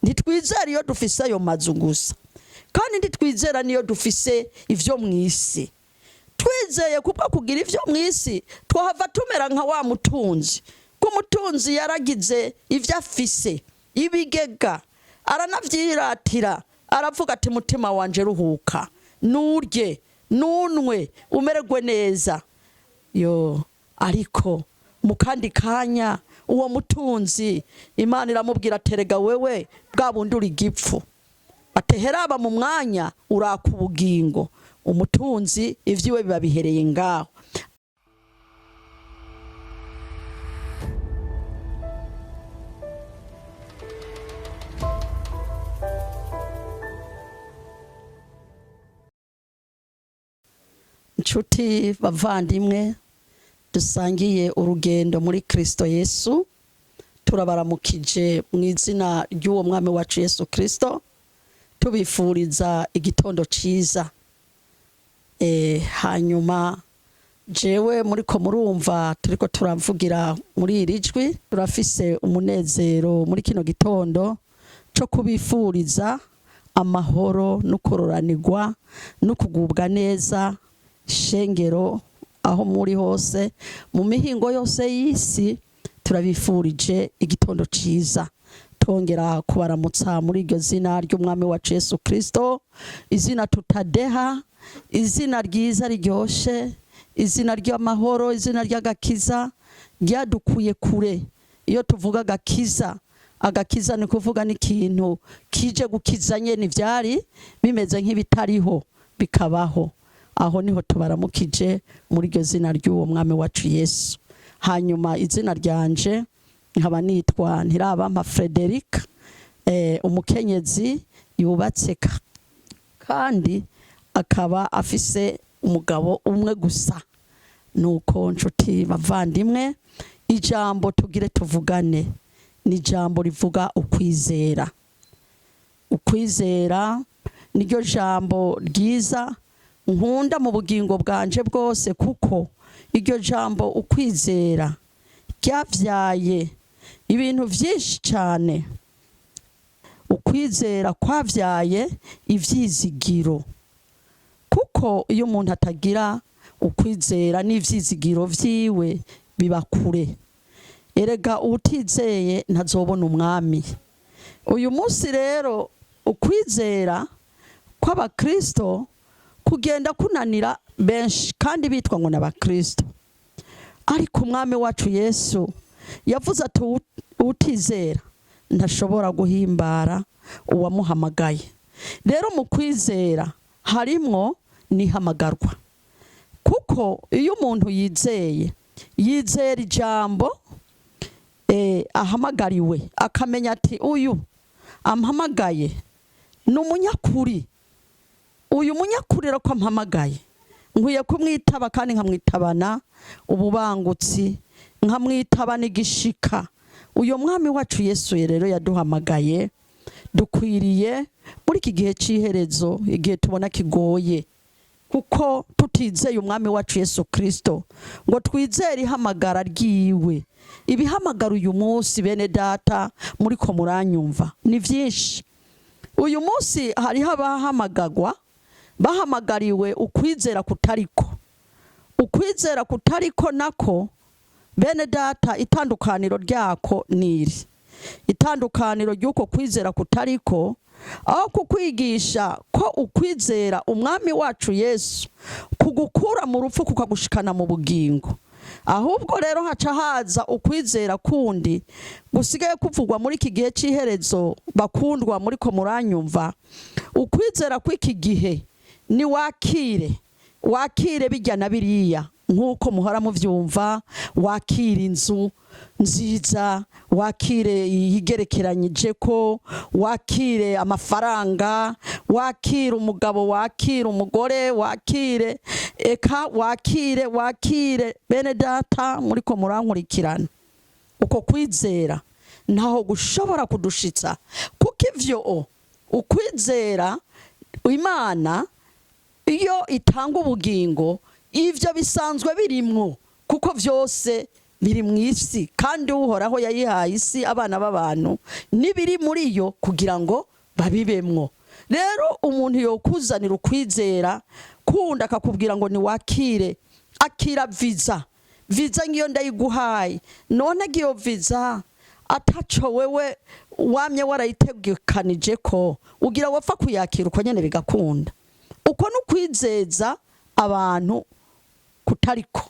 ntitwizera iyo dufise ayo mazu gusa, kandi ntitwizera niyo dufise ivyo mw'isi. Twizeye kubwo kugira ivyo mw'isi twahava tumera nka wa mutunzi. Ko umutunzi yaragize ivyo afise, ibigega, aranavyiratira, aravuga ati mutima wanje ruhuka, nurye, nunwe, umererwe neza. Ariko mu kandi kanya uwo mutunzi Imana iramubwira terega wewe bwa bundi uri gipfu, ateheraba mu mwanya uraka ubugingo. Umutunzi ivyiwe biba bihereye ngaho. Nshuti bavandimwe dusangiye urugendo muri Kristo Yesu, turabaramukije mu izina ry'uwo mwami wacu Yesu Kristo, tubifuriza igitondo ciza. Hanyuma jewe muriko murumva turiko turavugira muri iri jwi, turafise umunezero muri kino gitondo cyo kubifuriza amahoro no kororanirwa no kugubwa neza shengero aho muri hose mu mihingo yose y'isi. Turabifurije igitondo ciza, tongera kubaramutsa muri iryo zina ry'umwami wacu Yesu Kristo, izina tutadeha, izina ryiza riryoshe, izina ry'amahoro, izina ry'agakiza ryadukuye kure. Iyo tuvuga agakiza ni kuvuga n'ikintu kije gukiza nyene ivyari bimeze nk'ibitariho bikabaho. Aho niho tubaramukije muri iryo zina ry'uwo mwami wacu Yesu. Hanyuma izina ryanje nkaba nitwa Ntirabampa Frederic, umukenyezi yubatse kandi akaba afise umugabo umwe gusa. Nuko nshuti bavandimwe, ijambo tugire tuvugane ni ijambo rivuga ukwizera. Ukwizera niryo jambo ryiza nkunda mu bugingo bwanje bwose, kuko iryo jambo ukwizera ryavyaye ibintu vyinshi cyane. Ukwizera kwavyaye ivyizigiro, kuko iyo umuntu atagira ukwizera n'ivyizigiro vyiwe biba kure. Erega utizeye ntazobona umwami. Uyu munsi rero ukwizera kw'abakristo kugenda kunanira benshi kandi bitwa ngo n'abakristo, ariko umwami wacu Yesu yavuze ati utizera ntashobora guhimbara uwamuhamagaye. Rero mu kwizera harimwo nihamagarwa, kuko iyo umuntu yizera ijambo ahamagariwe, akamenya ati uyu ampamagaye ni umunyakuri, uyu munyakuri rero ko ampamagaye nkwiye kumwitaba kandi nkamwitabana ububangutsi, nkamwitabana igishika. Uyo mwami wacu Yesu rero yaduhamagaye, dukwiriye muri iki gihe c'iherezo, igihe tubona kigoye, kuko tutizeye umwami wacu Yesu Kristo ngo twizere ihamagara ryiwe. Ibihamagara uyu munsi bene data muriko muranyumva ni vyinshi. Uyu munsi hariho abahamagagwa bahamagariwe ukwizera kutariko. Ukwizera kutariko nako bene data itandukaniro ryako niri. Itandukaniro ry'uko kwizera kutariko, aho kukwigisha ko ukwizera umwami wacu Yesu kugukura mu rupfu kukagushikana mu bugingo, ahubwo rero haca haza ukwizera kundi gusigaye kuvugwa muri iki gihe c'iherezo. Bakundwa muriko muranyumva, ukwizera kw'iki gihe ni wakire bijya na biriya nk'uko muhora muvyumva. Wakire inzu nziza, wakire igerekeranyije ko, wakire amafaranga, wakire umugabo, wakire umugore, wakire bene data muriko murankurikirana. Uko kwizera ntaho gushobora kudushitsa, kuko ivyo ukwizera Imana iyo itanga ubugingo ivyo bisanzwe birimwo, kuko vyose biri mu isi kandi uhoraho yayihaye isi abana b'abantu n'ibiri muri yo kugira ngo babibemwo. Rero umuntu yokuzanira ukwizera kunda akakubwira ngo ni wakire, akira viza ngiyo ndayiguhaye, none giyo viza ataco wewe wamye warayitegekanije ko ugira wapfa kuyakira uko nyene bigakunda. Uko nukwizeza abantu kutariko.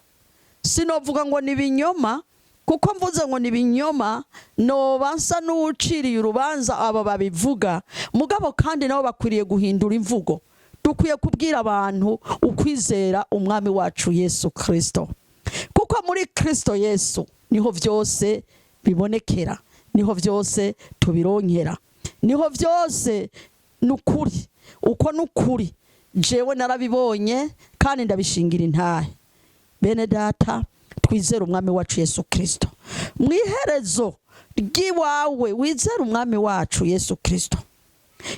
Sinovuga ngo ni binyoma, kuko mvuze ngo ni binyoma noba nsa n'uciriye urubanza abo babivuga, mugabo kandi nabo bakwiriye guhindura imvugo. Dukwiye kubwira abantu ukwizera umwami wacu Yesu Kristo, kuko muri Kristo Yesu niho vyose bibonekera, niho vyose tubironkera, niho vyose nukuri. Uko nukuri jewe narabibonye kandi ndabishingira intahe. Bene data, twizere umwami wacu Yesu Kristo. Mwiherezo ry'iwawe wizere umwami wacu Yesu Kristo.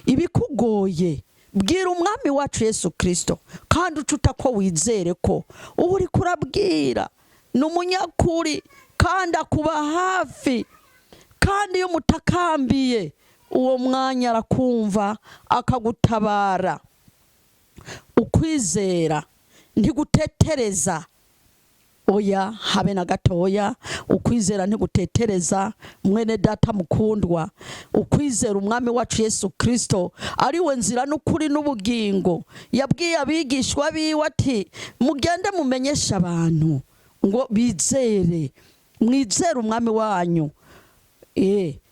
Ibikugoye bwira umwami wacu Yesu Kristo, kandi ucuta ko wizere ko uri kurabwira n'umunyakuri kandi akuba hafi, kandi iyo mutakambiye uwo mwanya arakumva akagutabara. Ukwizera ntigutetereza, oya habe na gatoya. Ukwizera ntigutetereza mwene data mukundwa. Ukwizera umwami wacu Yesu Kristo ari we nzira n'ukuri n'ubugingo. Yabwiye abigishwa biwe ati mugende mumenyesha abantu ngo bizere, mwizere umwami wanyu.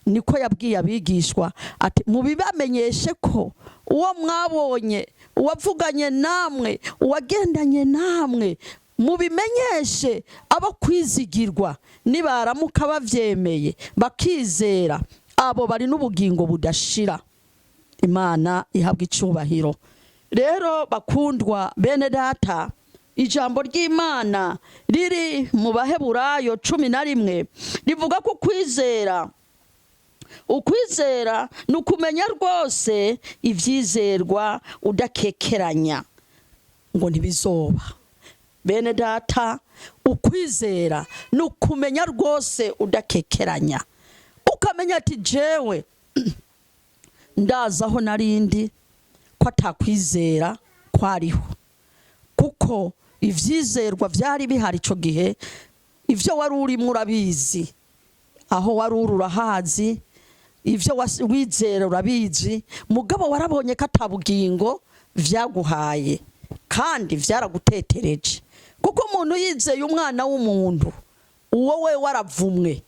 Niko yabwiye abigishwa ati mubibamenyeshe ko uwo mwabonye, uwavuganye namwe, uwagendanye namwe, mubimenyeshe abo kwizigirwa. Nibaramuka bavyemeye bakizera, abo bari n'ubugingo budashira. Imana ihabwa icubahiro. Rero bakundwa bene data, ijambo ry'Imana riri mu Baheburayo 11 rivuga ko ukwizera nukumenya rwose ivyizerwa udakekeranya ngo ntibizoba. Bene data, ukwizera nukumenya rwose udakekeranya, ukamenya ati jewe ndazaho narindi ko atakwizera kwariho, kuko ivyizerwa vyari bihari ico gihe. Ivyo wari uri murabizi, aho wari urahazi, ivyo wizera urabizi, mugabo warabonye ko atabugingo vyaguhaye kandi vyaragutetereje. Kuko umuntu yizeye umwana w'umuntu, uwo we waravumwe.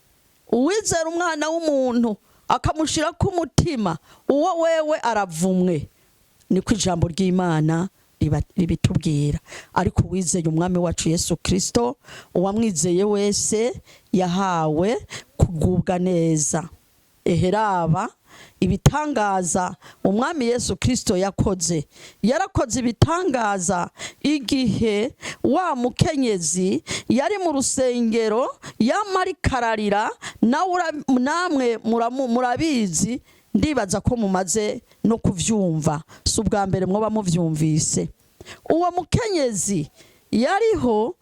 Uwizera umwana w'umuntu akamushira ku mutima, uwo wewe aravumwe. Niko ijambo ry'Imana ribitubwira. Ariko uwizeye umwami wacu Yesu Kristo, uwamwizeye wese yahawe kugubwa neza. Eheraba ibitangaza umwami Yesu Kristo yakoze. Yarakoze ibitangaza igihe wa mukenyezi yari mu rusengero yamari kararira. Namwe murabizi, ndibaza ko mumaze no kuvyumva, si ubwa mbere mwoba muvyumvise. Uwo mukenyezi yariho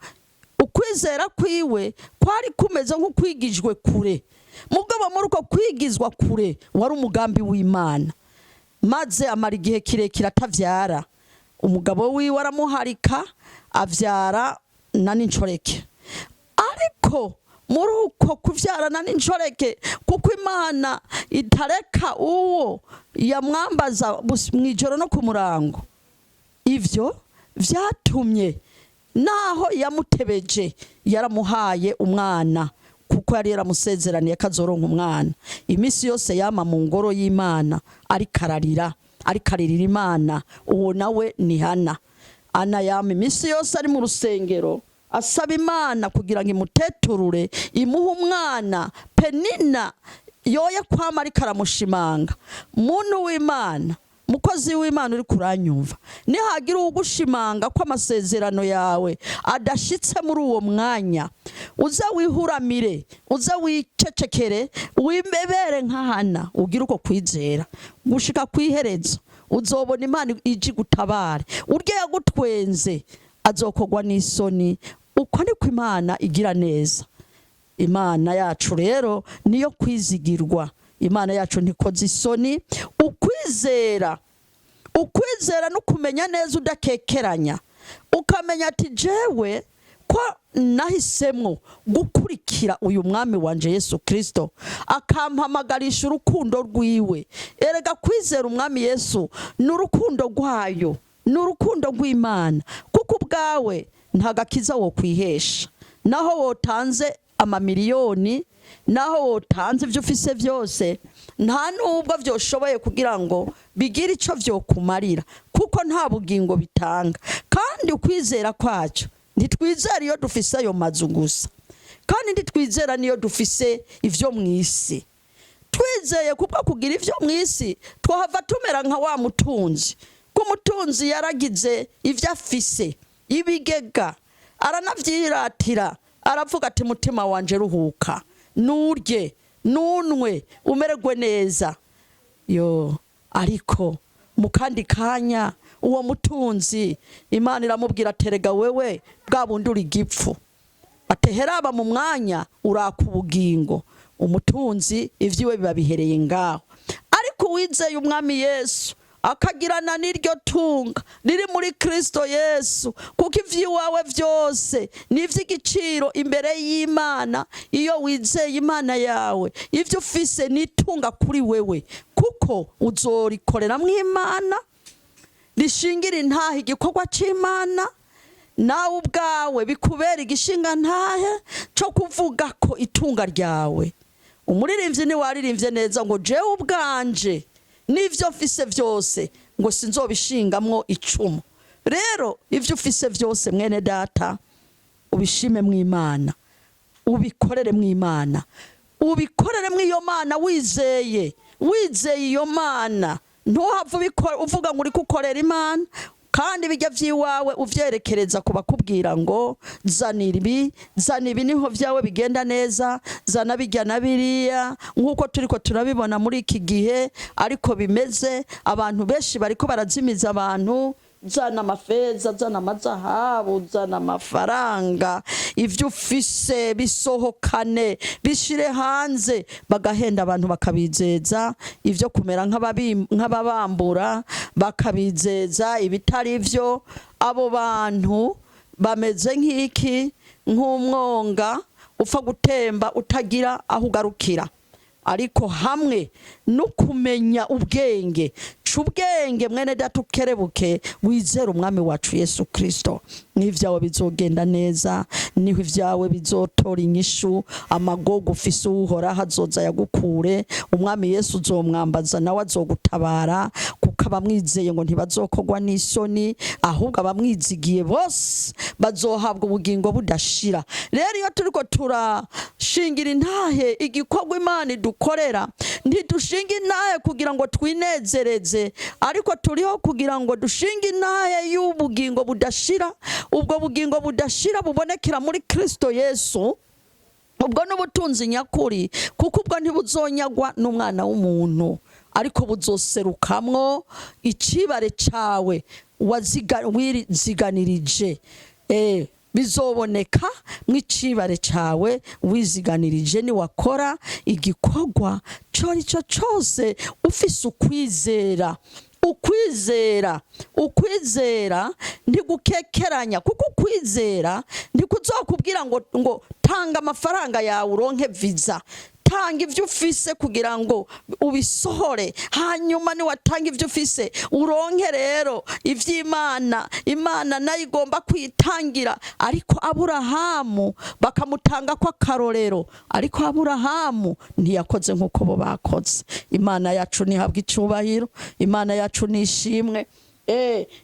ukwizera kwiwe kwari kumeze nk'ukwigijwe kure, mugabo muri uko kwigizwa kure wari umugambi w'Imana. Maze amara igihe kirekire atavyara. Umugabo wiwe aramuharika, avyara na n'incoreke. Ariko muri uko kuvyarana n'incoreke, kuko Imana itareka uwo yamwambaza mwijoro no ku murango, ivyo vyatumye naho yamutebeje yaramuhaye umwana, kuko yari yaramusezeraniye kazoronka umwana. Imisi yose yama mu ngoro y'Imana arikararira Imana. Uwo nawe ni Hana. Ana yama imisi yose ari mu rusengero asaba Imana kugira ngo imuteturure, imuhe umwana. Penina yoye kwama ari karamushimanga. Muntu w'Imana, mukozi w'Imana uri kuranyumva, nihagira ugushimanga ko amasezerano yawe adashitse muri uwo mwanya, uza wihuramire, uza wicecekere, wimbebere nka Hana, ugira uko kwizera gushika kwiherezo. Uzobona Imana iji gutabare. Urye yagutwenze azokogwa n'isoni. Uko niko Imana igira neza. Imana yacu rero niyo kwizigirwa. Imana yacu ntikoze isoni. Ukwizera no kumenya neza udakekeranya, ukamenya ati jewe ko nahisemwo gukurikira uyu mwami wanje Yesu Kristo, akampamagarisha urukundo rwiwe. Erega kwizera umwami Yesu n'urukundo rwayo, n'urukundo rw'Imana, kuko ubwawe nta gakiza wo kwihesha. Naho wotanze amamiliyoni, naho wotanze ibyo ufise byose, nta nubwo byoshoboye kugira ngo bigire icyo vyokumarira, kuko nta bugingo bitanga. Kandi ukwizera kwacu ntitwizera iyo dufise ayo mazu gusa, kandi ntitwizera niyo dufise ivyo mw'isi. Twizeye kubwo kugira ivyo mw'isi twahava tumera nka wa mutunzi. Kumutunzi yaragize ivyo afise, ibigega, aranavyiratira, aravuga ati mutima wanje ruhuka, nurye nunwe umererwe neza. Ariko mu kandi kanya uwo mutunzi Imana iramubwira terega wewe bwa bundi uri gipfu, ateheraba mu mwanya uraka ubugingo. Umutunzi ivyiwe biba bihereye ngaho. Ariko wizeye umwami Yesu akagirana n'iryo tunga riri muri Kristo Yesu, kuko ivy'iwawe vyose n'ivy'igiciro imbere y'Imana. Iyo wizeye Imana yawe, ivyo ufise nitunga kuri wewe, kuko uzorikorera mw'Imana, rishingira intahe igikorwa c'Imana. Nawe ubwawe bikubera igishinga ntahe cyo kuvuga ko itunga ryawe. Umuririmbyi ni waririmbye neza ngo jewe ubwanje n'ivyo mfise vyose ngo sinzobishingamwo icumu. Rero ivyo ufise vyose mwene data ubishime mw'Imana, ubikorere mw'Imana, ubikorere mw'iyo Mana wizeye iyo Mana. Ntuhave uvuga ngo uri gukorera Imana kandi bijya vyiwawe uvyerekereza kubakubwira ngo zana ibi niho vyawe bigenda neza, zana bijya na biriya, nkuko turiko turabibona muri iki gihe. Ariko bimeze, abantu benshi bariko barazimiza abantu, zana amafeza, zana amazahabu, zana amafaranga, ivyo ufise bisohokane, bishire hanze, bagahenda abantu bakabizeza ivyo kumera nk'ababambura, bakabizeza ibitari vyo. Abo bantu bameze nk'iki, nk'umwonga upfa gutemba utagira aho ugarukira. Ariko hamwe no kumenya ubwenge, c'ubwenge mwene data ukerebuke, wizera umwami wacu Yesu Kristo, n'ivyawe bizogenda neza, niho ivyawe bizotora inyishu. Amagogo ufise uhora hazoza yagukure. Umwami Yesu uzomwambaza nawe azogutabara, kuko abamwizeye ngo ntibazokogwa n'isoni, ahubwo abamwizigiye bose bazohabwa ubugingo budashira. Rero iyo turiko turashingira intahe igikorwa Imana idukorera, ntidushinga intahe kugira ngo twinezereze, ariko turiho kugira ngo dushinge intahe y'ubugingo budashira. Ubwo bugingo budashira bubonekera muri Kristo Yesu, ubwo n'ubutunzi nyakuri, kuko ubwo ntibuzonyagwa n'umwana w'umuntu, ariko buzoserukamwo icibare cawe wiziganirije. Bizoboneka mw'icibare cawe wiziganirije niwakora igikorwa corico cose ufise ukwizera. Ukwizera ntigukekeranya, kuko ukwizera ntikuzokubwira ngo tanga amafaranga yawe uronke visa. Tanga ivyo ufise kugira ngo ubisohore, hanyuma ni watanga ivyo ufise uronke rero ivy'Imana. Imana nayo igomba kwitangira. Ariko Aburahamu bakamutanga kwa karorero, ariko Aburahamu ntiyakoze nkuko bo bakoze. Imana yacu nihabwa icubahiro, Imana yacu nishimwe.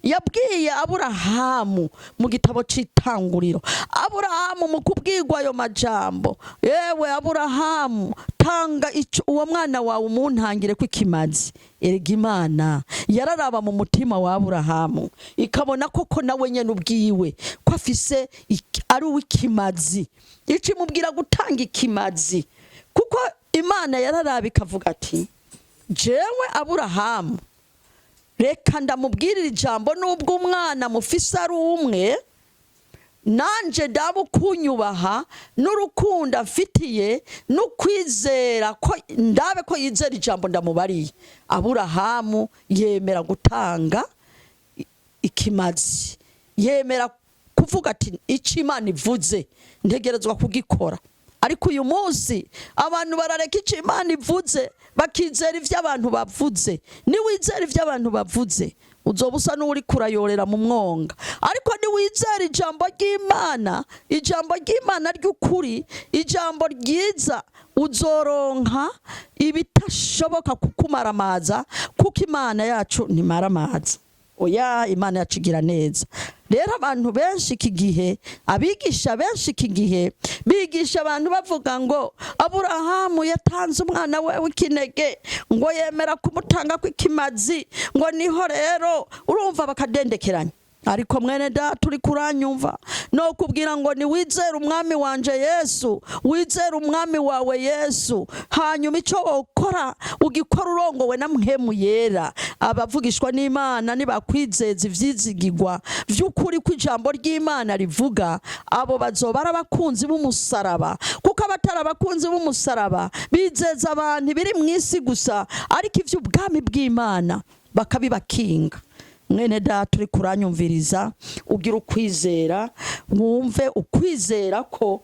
Yabwiye Aburahamu mu gitabo c'Itanguriro, Aburahamu mu kubwirwa ayo majambo, yewe Aburahamu tanga uwo mwana wawe umuntangire kw'ikimazi. Erega Imana yararaba mu mutima wa Aburahamu ikabona koko nawe nyene ubwiwe ko afise ari uw'ikimazi, icimubwira gutanga ikimazi. Kuko Imana yararaba ikavuga ati jewe Aburahamu reka ndamubwirira ijambo, nubwo umwana mufise ari umwe, nanje dabo kunyubaha n'urukundo afitiye no kwizera ko ndabe ko yizera ijambo ndamubariye. Aburahamu yemera gutanga ikimazi, yemera kuvuga ati icyo Imana ivuze ntegerezwa kugikora. Ariko uyu munsi abantu barareka icyo Imana ivuze bakizera ivyo abantu bavuze. Niwizera ivyo abantu bavuze uzoba usa n'uri kurayorera mu mwonga. Ariko niwizera ijambo ry'Imana, ijambo ry'Imana ry'ukuri, ijambo ryiza, uzoronka ibitashoboka kukumaramaza, kuko Imana yacu ntimaramaza. Oya, Imana yacu igira neza. Rero abantu benshi iki gihe, abigisha benshi iki gihe bigisha abantu bavuga ngo Aburahamu yatanze umwana we w'ikinege, ngo yemera kumutanga kw'ikimazi, ngo niho rero urumva bakadendekeranya. Ariko mwene da turi kuranyumva no kubwira ngo ni wizera umwami wanje Yesu, wizera umwami wawe Yesu, hanyuma icyo wokora ugikora urongowe na mpemu yera. Abavugishwa n'Imana nibakwizeza ivyizigirwa vy'ukuri kw'ijambo ry'Imana rivuga, abo bazoba ari abakunzi b'umusaraba. Kuko abatari abakunzi b'umusaraba bizeza abantu biri mu isi gusa, ariko ivy'ubwami bw'Imana bakabibakinga. Mwene da turi kuranyumviriza, ugira ukwizera, wumve ukwizera ko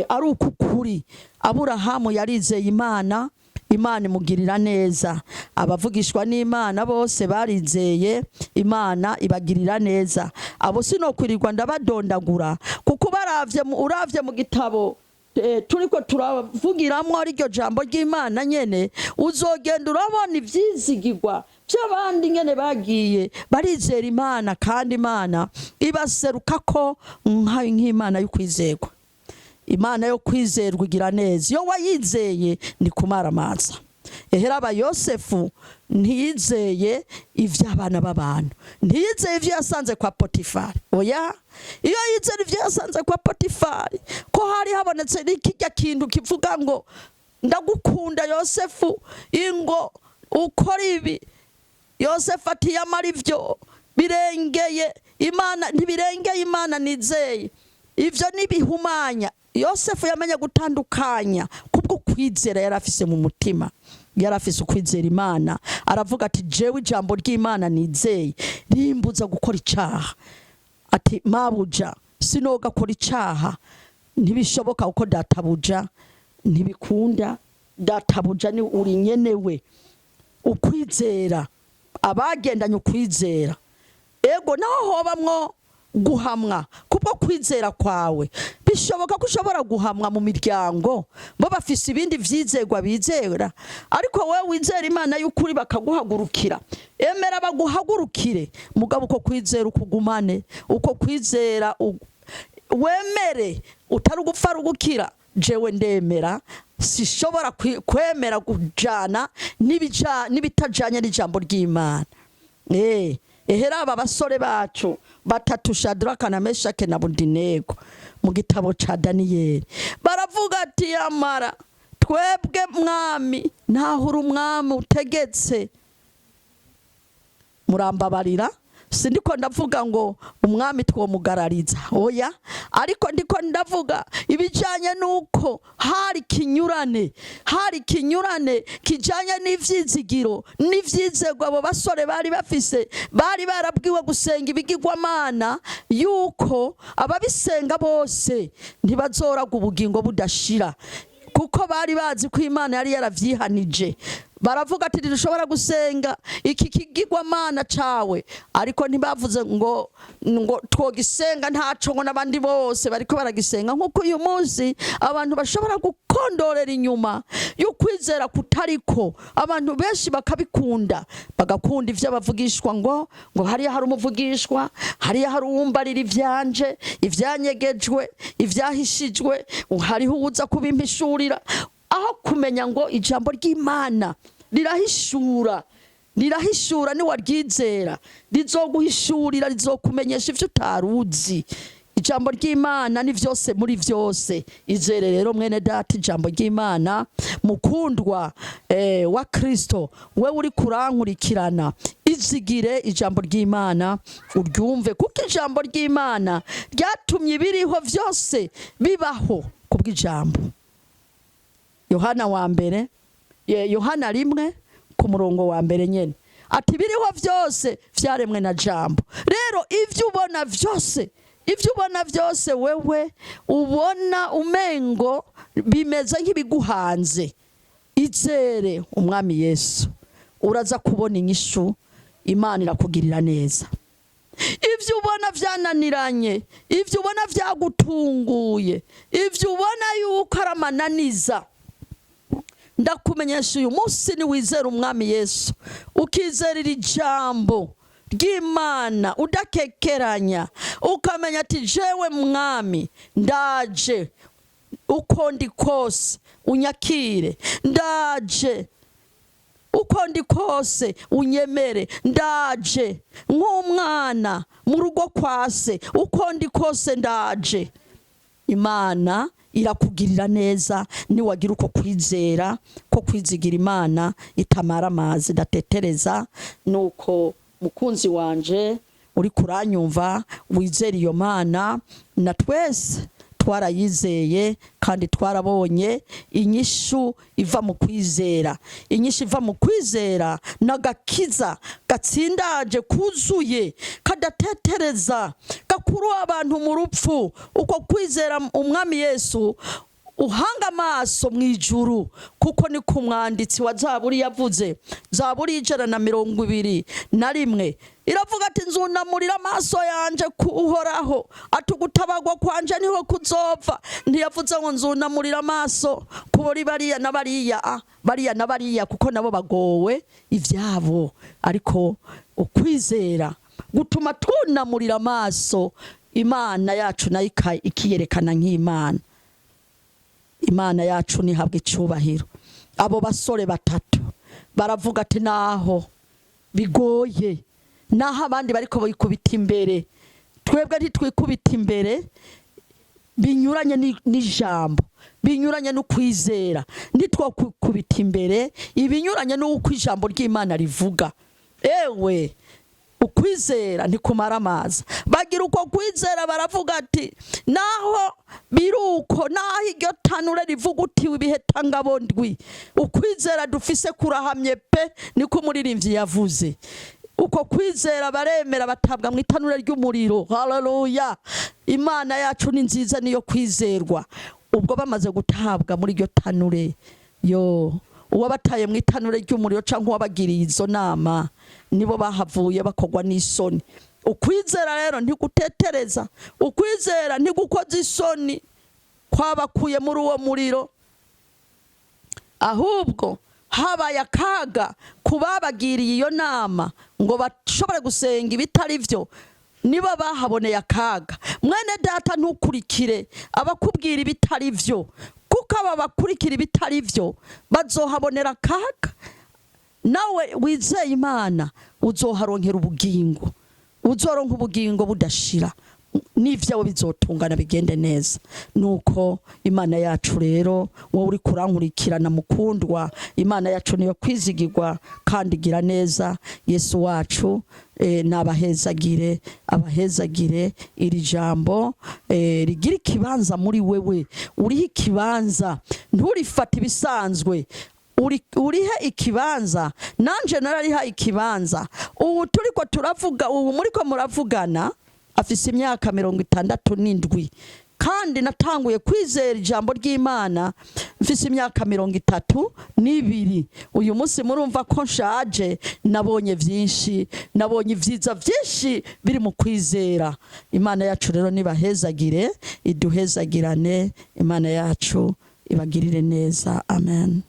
ari ukukuri. Aburahamu yarizeye Imana, Imana imugirira neza. Abavugishwa n'Imana bose barizeye Imana ibagirira neza. Abo sinokwirirwa ndabadondagura, kuko uravye mu gitabo turiko turavugiramwo ariko jambo ry'Imana nyene, uzogenda urabona ivyizigirwa by'abandi nyene bagiye barizera Imana, kandi Imana ibaseruka ko nk'Imana y'ukwizerwa. Imana yo kwizerwa igira neza. Iyo wayizeye ni kumaramaza. Ehera Yosefu ntiyizeye ivy'abana b'abantu, ntiyizeye ivyo yasanze kwa Potifari. Oya, iyo yizera ivyo yasanze kwa Potifari, ko hari habonetse n'ikijya kintu kivuga ngo ndagukunda Yosefu, ingo ukora ibi. Yosefu ati yamara ivyo birengeye Imana, ntibirengeye Imana nizeye, ivyo nibihumanya. Yosefu yamenye gutandukanya kubwo kwizera yarafise mu mutima. Yarafise ukwizera Imana, aravuga ati jewe ijambo ry'Imana nizeye rimbuza gukora icaha. Ati mabuja sinoga gukora icaha, ntibishoboka uko databuja ntibikunda. Databuja ni uri nyenewe. Ukwizera, abagendanye ukwizera, ego naho hobamwo guhamwa kubwo kwizera kwawe. Bishoboka ko ushobora guhamwa mu miryango bo bafise ibindi vyizerwa bizera, ariko wewe wizera Imana y'ukuri bakaguhagurukira. Emera baguhagurukire, mugabo uko kwizera ukugumane, uko kwizera wemere, utari gupfa rugukira. Jewe ndemera, sishobora kwemera kujana nibitajanye n'ijambo ry'Imana. Ehera aba basore bacu batatu, Shadraka na Meshake na Abedenego, mu gitabo ca Daniyeli baravuga ati yamara twebwe mwami ntahura umwami utegetse. Murambabarira, sindiko ndavuga ngo umwami twomugarariza, oya, ariko ndiko ndavuga ibijanye nuko hari kinyurane kijanye n'ivyizigiro n'ivyizegwa abo basore bari bafise. Bari barabwiwe gusenga ibigirwamana, yuko ababisenga bose ntibazoraga ubugingo budashira, kuko bari bazi ko Imana yari yaravyihanije. Baravuga ati ntidushobora gusenga iki kigirwamana cawe, ariko ntibavuze ngo twogisenga ntaco ngo n'abandi bose bariko baragisenga. Nk'uko uyu munsi abantu bashobora gukondorera inyuma y'ukwizera kutariko, abantu benshi bakabikunda, bagakunda ivyo bavugishwa ngo hariya hari umuvugishwa, hariya hari uwumbarira ivyanje, ivyanyegejwe, ivyahishijwe, hariho uwuza kubimpishurira. Aho kumenya ngo ijambo ry'Imana rirahishura ni waryizera, rizoguhishurira, rizokumenyesha ivyo utaruzi. Ijambo ry'Imana ni vyose muri vyose. Izere rero mwene data ijambo ry'Imana, mukundwa wa Kristo, we uri kurankurikirana, wizigire ijambo ry'Imana uryumve, kuko ijambo ry'Imana ryatumye ibiriho byose bibaho kubw'ijambo. Yohana 1 ku murongo wa mbere nyene ati ibiriho byose vyaremwe na jambo. Rero ivyo ubona byose wewe ubona umengo bimeze nk'ibiguhanze, izere umwami Yesu, uraza kubona inyishu. Imana irakugirira neza. Ivyo ubona vyananiranye, ivyo ubona vyagutunguye, ivyo ubona yuko aramananiza, ndakumenyesha uyu munsi ni wizera umwami Yesu, ukizerera ijambo ry'Imana udakekeranya, ukamenya ati jewe mwami ndaje uko ndi kose unyakire, ndaje uko ndi kose unyemere, ndaje nk'umwana mu rugo kwase, uko ndi kose ndaje. Imana irakugirira neza niwagira uko kwizera, ko kwizigira Imana itamara amazi datetereza. Nuko mukunzi wanje uri kuranyumva, wizera iyo Mana, na twese twarayizeye kandi twarabonye inyishu iva mu kwizera. Inyishu iva mu kwizera n'agakiza gatsindaje kuzuye kadatetereza, gakuru abantu mu rupfu. Uko kwizera umwami Yesu uhanga amaso mu ijuru, kuko ni ku mwanditsi wa Zaburi yavuze, Zaburi 121 iravuga ati nzunamurira amaso yanje kuhoraho, atugutabagwa kwanje niho kuzova. Ntiyavuze ngo nzunamurira amaso kubori bariya na bariya kuko nabo bagowe ivyabo, ariko ukwizera gutuma tunamurira amaso Imana yacu nayo ikiyerekana nk'Imana. Imana yacu nihabwe icubahiro. Abo basore batatu baravuga ati naho bigoye, naho abandi bariko bikubita imbere, twebwe ntitwikubita imbere, binyuranye n'ijambo, binyuranye no kwizera, ntitwakubita imbere ibinyuranye n'uko ijambo ry'Imana rivuga. Ewe ukwizera ntikumara amazi. Bagira uko kwizera baravuga ati naho biruko, naho iryo tanure rivuga uti ibiheta ndwi, ukwizera dufise kurahamye pe, niko umuririmbyi yavuze. Uko kwizera baremera batabwa mu itanure ry'umuriro. Haleluya! Imana yacu ni nziza, niyo kwizerwa. Ubwo bamaze gutabwa muri iryo tanure, uwabataye mu itanure ry'umuriro canke uwabagiriye izo nama nibo bahavuye bakogwa n'isoni. Ukwizera rero ntigutetereza, ukwizera ntigukoza isoni kwabakuye muri uwo muriro, ahubwo habaye akaga kubabagiriye iyo nama ngo bashobore gusenga ibitari vyo, nibo bahaboneye akaga. Mwene data ntukurikire abakubwira ibitari vyo, kuko aba bakurikira ibitari vyo bazohabonera akaga. Nawe wizeye Imana uzoharonkera ubugingo, uzoronka ubugingo budashira, n'ivyawe bizotungana bigende neza. Nuko Imana yacu rero, wowe uri kurankurikirana mukundwa, Imana yacu niyo kwizigirwa kandi igira neza. Yesu wacu nabahezagire, abahezagire iri jambo rigira ikibanza muri wewe. Uriho ikibanza, nturifata ibisanzwe, urihe ikibanza. Nanje narariha ikibanza. Ubu turiko turavuga, ubu muriko muravugana afise imyaka 67, kandi natanguye kwizera ijambo ry'Imana mfise imyaka 32. Uyu munsi murumva ko nshaje, nabonye vyinshi, nabonye ivyiza vyinshi biri mu kwizera. Imana yacu rero nibahezagire, iduhezagirane. Imana yacu ibagirire neza. Amen.